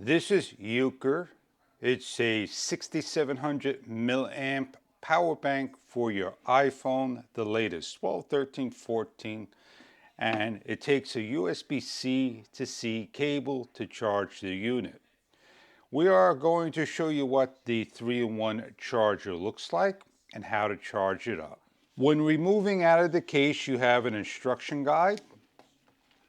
This is Euker. It's a 6700 milliamp power bank for your iPhone, the latest 12, 13, 14. And it takes a USB-C to C cable to charge the unit. We are going to show you what the 3-in-1 charger looks like and how to charge it up. When removing out of the case, you have an instruction guide,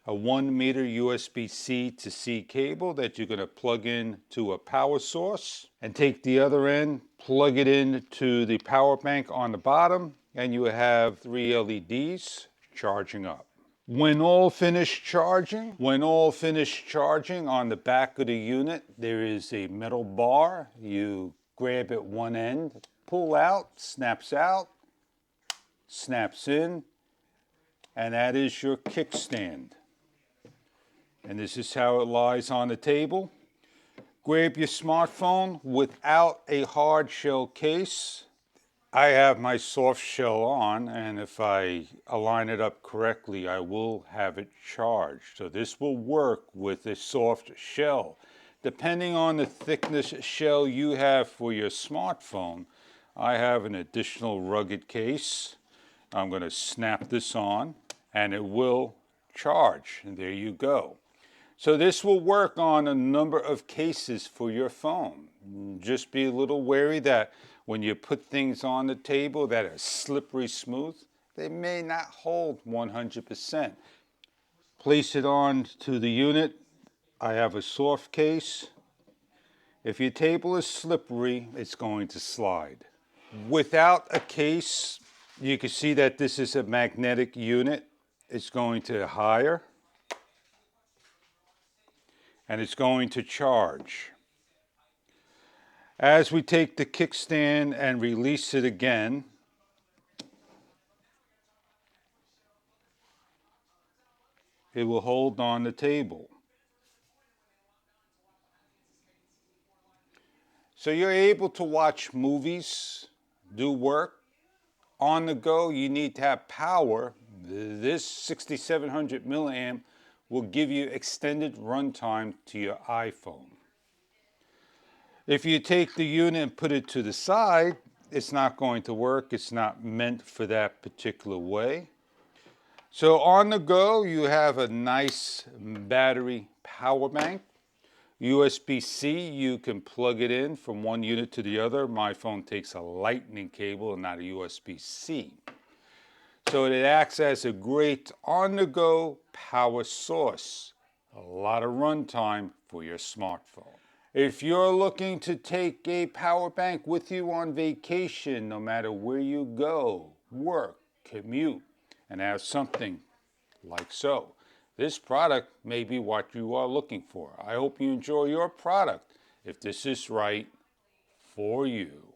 a 1-meter USB-C to C cable that you're going to plug in to a power source, and take the other end, plug it into the power bank on the bottom, and you have 3 LEDs charging up. When all finished charging on the back of the unit, there is a metal bar. You grab at one end, pull out, snaps in, and that is your kickstand. And this is how it lies on the table. Grab your smartphone without a hard shell case. I have my soft shell on, and if I align it up correctly, I will have it charged. So this will work with a soft shell. Depending on the thickness shell you have for your smartphone, I have an additional rugged case. I'm going to snap this on, and it will charge. And there you go. So this will work on a number of cases for your phone. Just be a little wary that when you put things on the table that are slippery smooth, they may not hold 100%. Place it on to the unit. I have a soft case. If your table is slippery, it's going to slide. Without a case, you can see that this is a magnetic unit. It's going to higher, and it's going to charge. As we take the kickstand and release it again, it will hold on the table. So you're able to watch movies, do work. On the go, you need to have power. This 6700 milliamp will give you extended runtime to your iPhone. If you take the unit and put it to the side, it's not going to work. It's not meant for that particular way. So on the go, you have a nice battery power bank. USB-C, you can plug it in from one unit to the other. My phone takes a lightning cable and not a USB-C. So it acts as a great on-the-go power source. A lot of runtime for your smartphone. If you're looking to take a power bank with you on vacation, no matter where you go, work, commute, and have something like so, this product may be what you are looking for. I hope you enjoy your product if this is right for you.